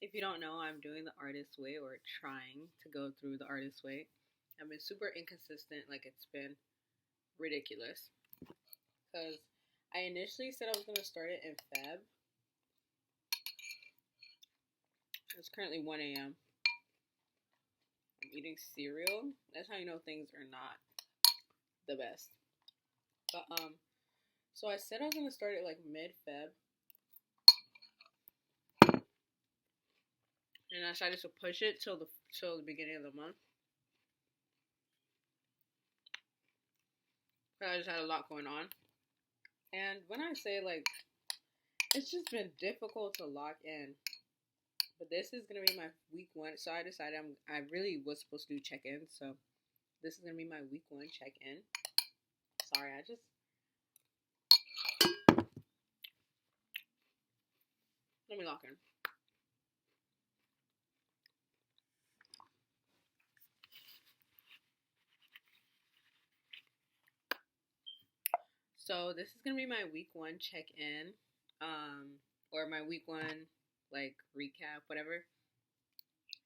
If you don't know, I'm doing the artist way or trying to go through the artist way. I've been super inconsistent, like it's been ridiculous. Because I initially said I was going to start it in Feb. It's currently 1 a.m. I'm eating cereal. That's how you know things are not the best. But so I said I was going to start it like mid-Feb. And I decided to push it till the beginning of the month. I just had a lot going on. And when I say like, it's just been difficult to lock in. But this is gonna be my week one. So I decided I really was supposed to do check-ins. So this is gonna be my week one check-in. Sorry, let me lock in. So this is gonna be my week one check-in, or my week one like recap, whatever.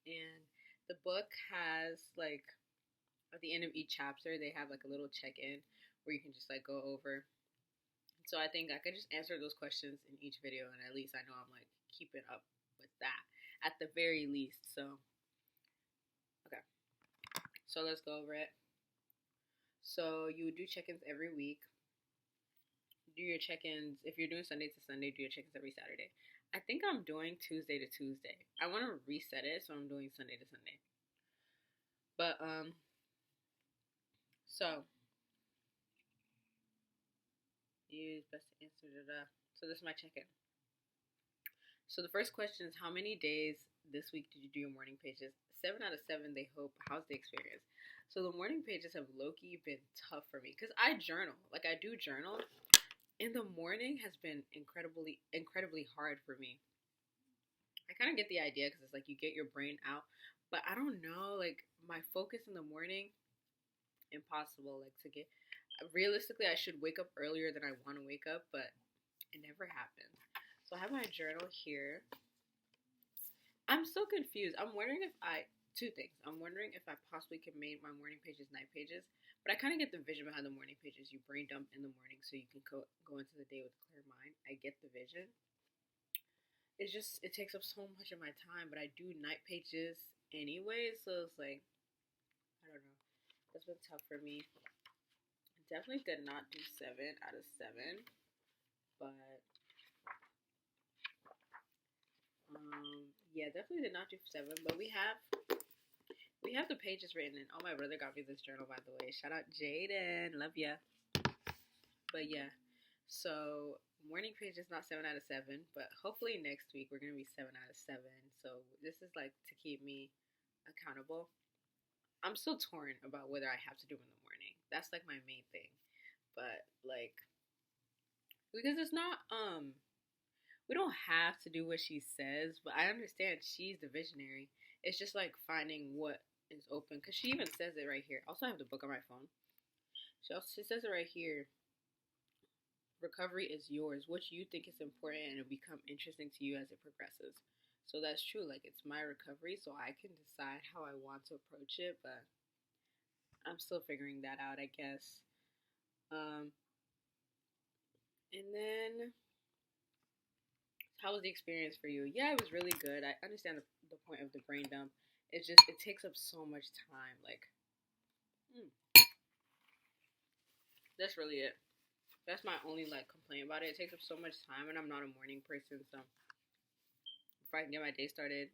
And the book has like at the end of each chapter they have like a little check-in where you can just like go over. So I think I could just answer those questions in each video, and at least I know I'm like keeping up with that at the very least. So okay, so let's go over it. So you do check-ins every week. Do your check-ins if you're doing Sunday to Sunday. Do your check-ins every Saturday. I think I'm doing Tuesday to Tuesday. I want to reset it, so I'm doing Sunday to Sunday. But so use best to answer. So this is my check-in. So the first question is, how many days this week did you do your morning pages? 7 out of 7. They hope. How's the experience? So the morning pages have low-key been tough for me because I journal. Like I do journal. In the morning has been incredibly hard for me. I kind of get the idea because it's like you get your brain out, but I don't know, like my focus in the morning, impossible. Like to get, realistically, I should wake up earlier than I want to wake up, but it never happens. So I have my journal here. I'm still confused. I'm wondering if two things. I'm wondering if I possibly can make my morning pages night pages. But I kind of get the vision behind the morning pages. You brain dump in the morning so you can go into the day with a clear mind. I get the vision. It's just, it takes up so much of my time. But I do night pages anyway. So it's like, I don't know. That's been tough for me. I definitely did not do 7 out of 7. But, yeah, definitely did not do 7. But we have the pages written in. Oh, my brother got me this journal, by the way. Shout out Jaden. Love ya. But yeah, so morning page is not 7 out of 7, but hopefully next week we're going to be 7 out of 7. So this is like to keep me accountable. I'm still torn about whether I have to do it in the morning. That's like my main thing. But like, because it's not, we don't have to do what she says, but I understand she's the visionary. It's just like finding what is open, because she even says it right here. Also, I have the book on my phone. She says it right here. Recovery is yours. What you think is important, and it'll become interesting to you as it progresses. So that's true. Like, it's my recovery, so I can decide how I want to approach it, but I'm still figuring that out, I guess. And then, how was the experience for you? Yeah, it was really good. I understand the point of the brain dump. It's just, it takes up so much time. Like, that's really it. That's my only, like, complaint about it. It takes up so much time, and I'm not a morning person, so before I can get my day started,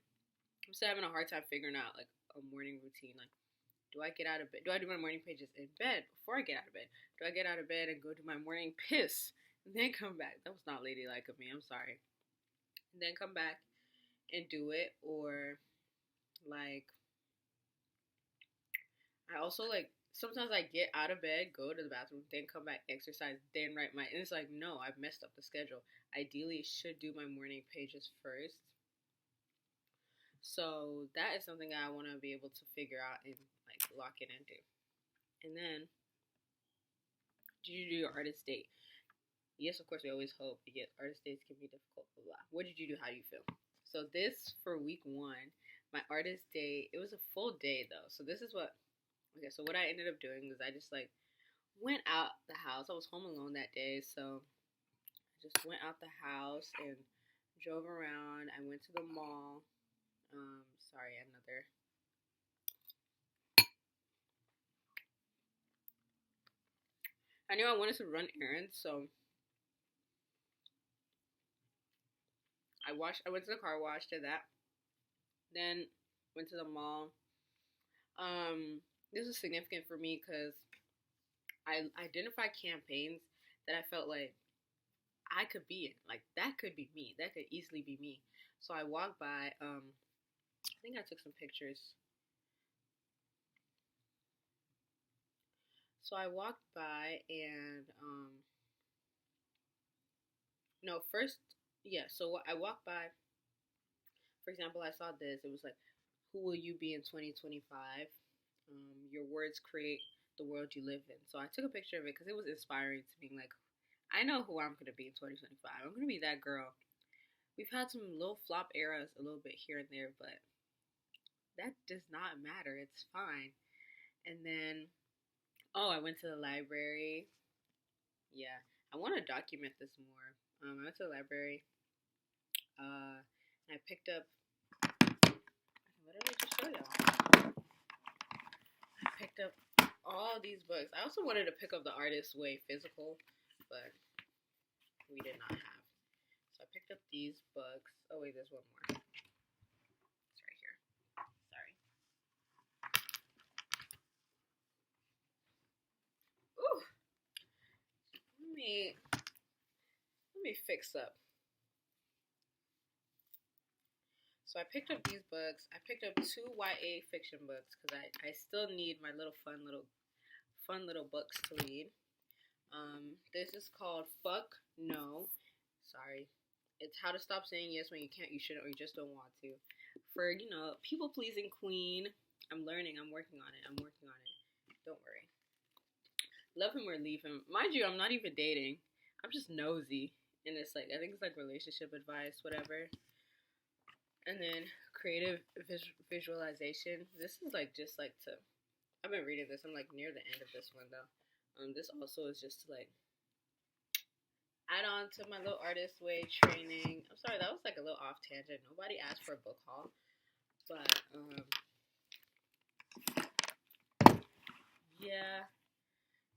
I'm still having a hard time figuring out, like, a morning routine. Like, do I get out of bed? Do I do my morning pages in bed before I get out of bed? Do I get out of bed and go do my morning piss and then come back? That was not ladylike of me. I'm sorry. And then come back and do it, or like, I also like, sometimes I get out of bed, go to the bathroom, then come back, exercise, then write my, and it's like, no, I've messed up the schedule. Ideally, I should do my morning pages first. So that is something I want to be able to figure out and like lock it into. And then, did you do your artist date? Yes, of course, we always hope. Yes, artist dates can be difficult. Blah, blah. What did you do? How do you feel? So this for week 1, my artist day, it was a full day though. So this is so what I ended up doing was I just like went out the house. I was home alone that day, so I just went out the house and drove around. I went to the mall. Sorry, another. I knew I wanted to run errands, so I went to the car wash, did that. Then went to the mall. This was significant for me because I identified campaigns that I felt like I could be in. Like, that could be me. That could easily be me. So I walked by. I think I took some pictures. So I walked by and, no, first, yeah, so I walked by. For example, I saw this. It was like, who will you be in 2025? Your words create the world you live in. So I took a picture of it because it was inspiring to me. Like, I know who I'm going to be in 2025. I'm going to be that girl. We've had some little flop eras a little bit here and there, but that does not matter. It's fine. And then, I went to the library. Yeah, I want to document this more. I went to the library. And I picked up. What did I just show y'all? I picked up all these books. I also wanted to pick up The Artist's Way physical, but we did not have. So I picked up these books. Oh wait, there's one more. It's right here. Sorry. Ooh. Let me fix up. So I picked up these books. I picked up 2 YA fiction books because I still need my fun little books to read. This is called Fuck No. Sorry. It's How to Stop Saying Yes When You Can't, You Shouldn't, or You Just Don't Want to. For, people pleasing queen. I'm learning. I'm working on it. Don't worry. Love him or leave him. Mind you, I'm not even dating. I'm just nosy. And it's like, I think it's like relationship advice, whatever. And then creative visualization. This is like just like to. I've been reading this. I'm like near the end of this one though. This also is just to like add on to my little artist way training. I'm sorry, that was like a little off tangent. Nobody asked for a book haul, but yeah.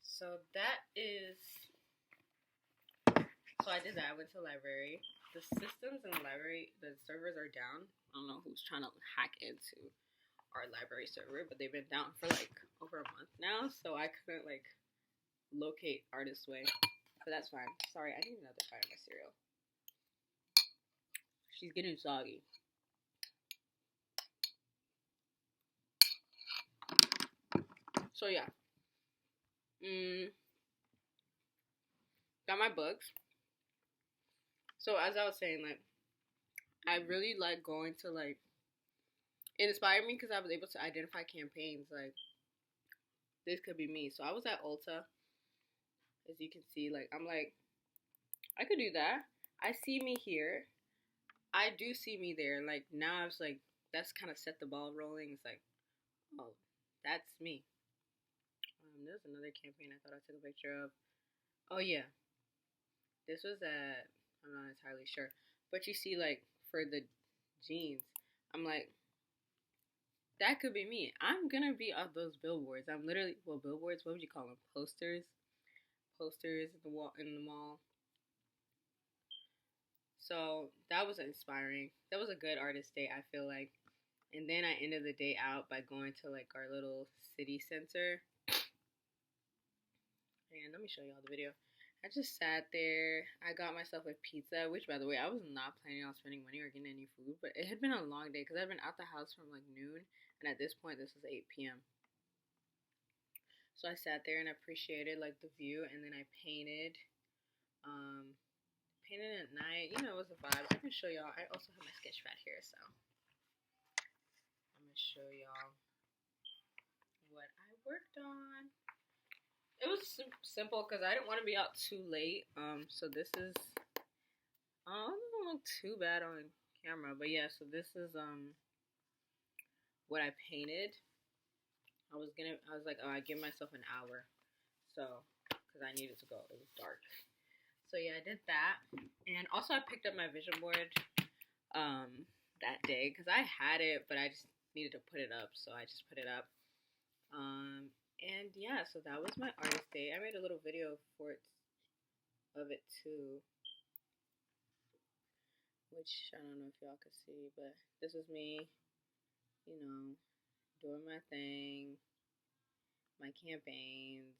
So that is. So I did that. I went to the library. The systems in the library, the servers are down. I don't know who's trying to hack into our library server, but they've been down for like over a month now, so I couldn't like locate Artist's Way. But that's fine. Sorry, I need another bite of my cereal. She's getting soggy. So yeah. Got my books. So as I was saying, like, I really like going to, like, it inspired me because I was able to identify campaigns, like, this could be me. So I was at Ulta, as you can see, like, I'm like, I could do that. I see me here. I do see me there. Like, now I was like, that's kind of set the ball rolling. It's like, oh, that's me. There's another campaign I thought I took a picture of. Oh, yeah. This was at, I'm not entirely sure. But you see, like, for the jeans, I'm like, that could be me. I'm going to be on those billboards. I'm literally, well, billboards, what would you call them? Posters in the mall. So that was inspiring. That was a good artist day, I feel like. And then I ended the day out by going to, like, our little city center. And let me show y'all the video. I just sat there. I got myself a pizza, which, by the way, I was not planning on spending money or getting any food. But it had been a long day because I'd been out the house from, like, noon. And at this point, this was 8 p.m. So I sat there and appreciated, like, the view. And then I painted. Painted at night. You know, it was a vibe. I can show y'all. I also have my sketch pad here, so I'm going to show y'all what I worked on. It was simple because I didn't want to be out too late. So this is, it doesn't look too bad on camera. But yeah, so this is what I painted. I was like, oh, I give myself an hour, so because I needed to go. It was dark. So yeah, I did that, and also I picked up my vision board that day because I had it, but I just needed to put it up, so I just put it up. And yeah, so that was my artist day. I made a little video of it too, which I don't know if y'all could see, but this was me, you know, doing my thing, my campaigns.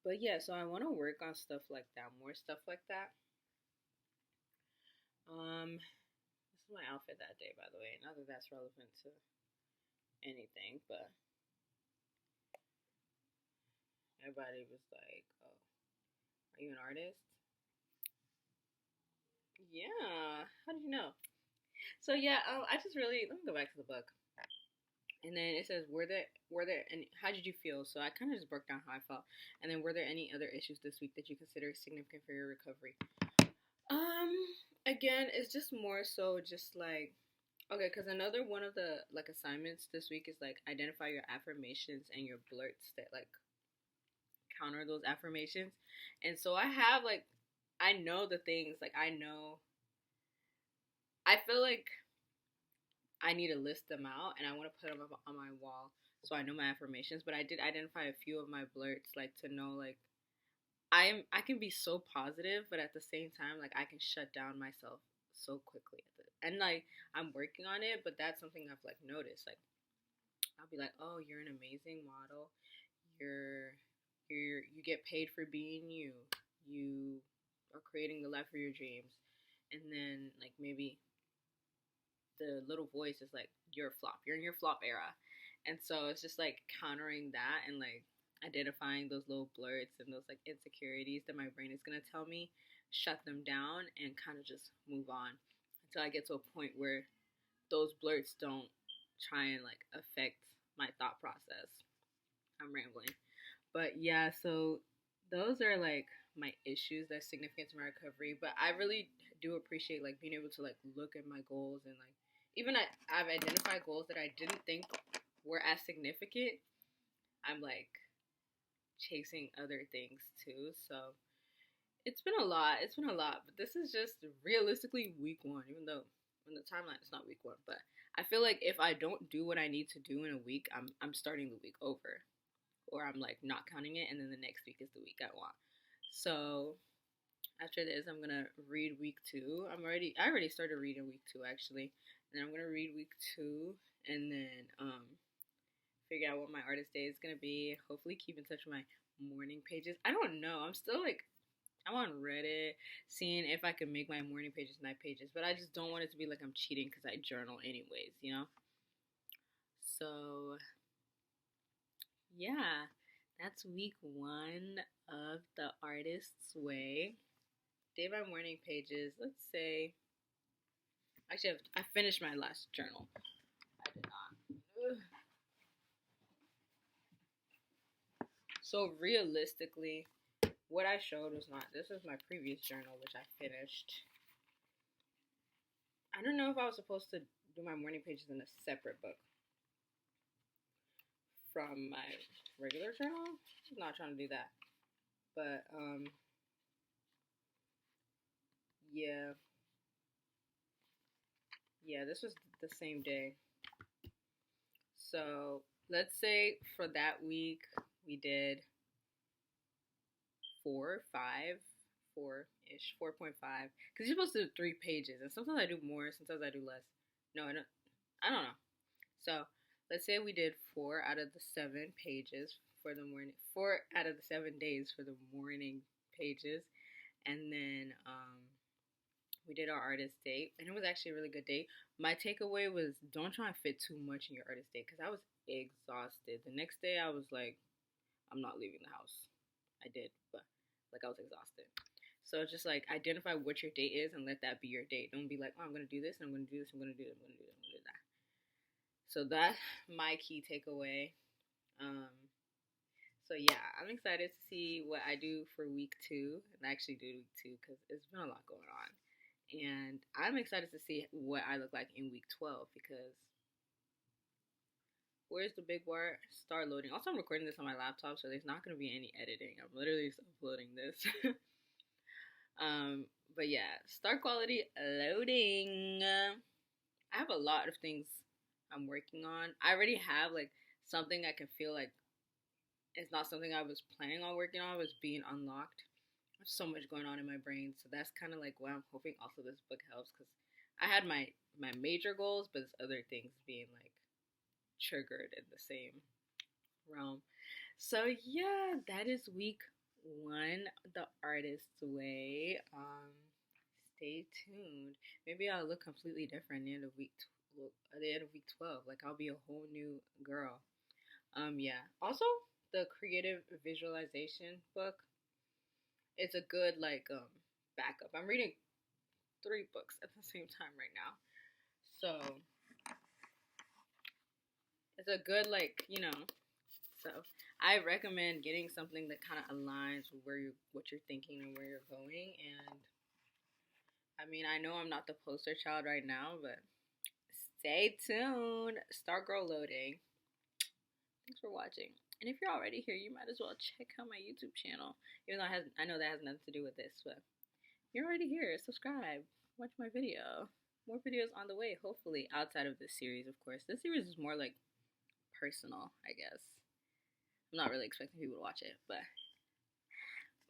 But yeah, so I want to work on stuff like that, more stuff like that. This is my outfit that day, by the way. Not that that's relevant to anything, but everybody was like, "Oh, are you an artist?" Yeah. How did you know? So yeah, I just really let me go back to the book. And then it says, were there any? How did you feel? So I kind of just broke down how I felt. And then, were there any other issues this week that you consider significant for your recovery? Um, Again, it's just more so just like, okay, because another one of the like assignments this week is like identify your affirmations and your blurts that like counter those affirmations. And so I have like, I know the things like I feel like I need to list them out and I want to put them up on my wall so I know my affirmations. But I did identify a few of my blurts, like to know like I can be so positive, but at the same time like I can shut down myself so quickly and like I'm working on it, but that's something I've like noticed. Like I'll be like, oh, you're an amazing model. You get paid for being you. You are creating the life of your dreams. And then like maybe the little voice is like, you're a flop. You're in your flop era. And so it's just like countering that and like identifying those little blurts and those like insecurities that my brain is gonna tell me, shut them down and kind of just move on until I get to a point where those blurts don't try and like affect my thought process. I'm rambling. But yeah, so those are like my issues that's significant to my recovery. But I really do appreciate like being able to like look at my goals and like even I've identified goals that I didn't think were as significant. I'm like chasing other things too. So it's been a lot. It's been a lot. But this is just realistically week one, even though in the timeline it's not week one. But I feel like if I don't do what I need to do in a week, I'm starting the week over. Or I'm like not counting it and then the next week is the week I want. So after this I'm gonna read week two. I already started reading week two actually. And then I'm gonna read week two and then figure out what my artist day is gonna be. Hopefully keep in touch with my morning pages. I don't know. I'm still like I'm on Reddit seeing if I can make my morning pages night pages, but I just don't want it to be like I'm cheating because I journal anyways, you know? So yeah, that's week one of the artist's way. Day by morning pages. Let's say, actually, I finished my last journal. I did not. Ugh. So realistically, what I showed was not. This was my previous journal, which I finished. I don't know if I was supposed to do my morning pages in a separate book from my regular journal. I'm not trying to do that. But yeah. Yeah, this was the same day. So let's say for that week we did 4.5. Because you're supposed to do 3 pages, and sometimes I do more, sometimes I do less. No, I don't know. So let's say we did 4 out of the 7 pages for the morning. 4 out of the 7 days for the morning pages, and then we did our artist date, and it was actually a really good date. My takeaway was don't try and fit too much in your artist date because I was exhausted. The next day, I was like, I'm not leaving the house. I did, but like I was exhausted. So just like identify what your date is and let that be your date. Don't be like, oh, I'm gonna do this, and I'm gonna do this, I'm gonna do this, I'm gonna do this, I'm gonna do that. So that's my key takeaway. So yeah, I'm excited to see what I do for week two, and actually do week two because it's been a lot going on. And I'm excited to see what I look like in week 12 because where's the big bar? Start loading. Also, I'm recording this on my laptop, so there's not going to be any editing. I'm literally just uploading this. But yeah, start quality loading. I have a lot of things I'm working on. I already have like something I can feel like it's not something I was planning on working on, was being unlocked. I have so much going on in my brain, so that's kind of like what I'm hoping. Also, this book helps because I had my major goals, but it's other things being like triggered in the same realm. So yeah, that is week one, the artist's way. Stay tuned. Maybe I'll look completely different at the end of at the end of week 12. Like I'll be a whole new girl. Yeah. Also, the creative visualization book. It's a good like backup. I'm reading 3 books at the same time right now, so it's a good like So I recommend getting something that kind of aligns with what you're thinking and where you're going. And I mean, I know I'm not the poster child right now, but stay tuned. Stargirl loading. Thanks for watching. And if you're already here, you might as well check out my YouTube channel. Even though I know that has nothing to do with this, but you're already here. Subscribe. Watch my video. More videos on the way, hopefully, outside of this series, of course. This series is more like personal, I guess. I'm not really expecting people to watch it, but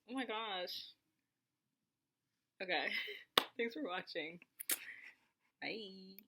oh my gosh. Okay. Thanks for watching. Bye.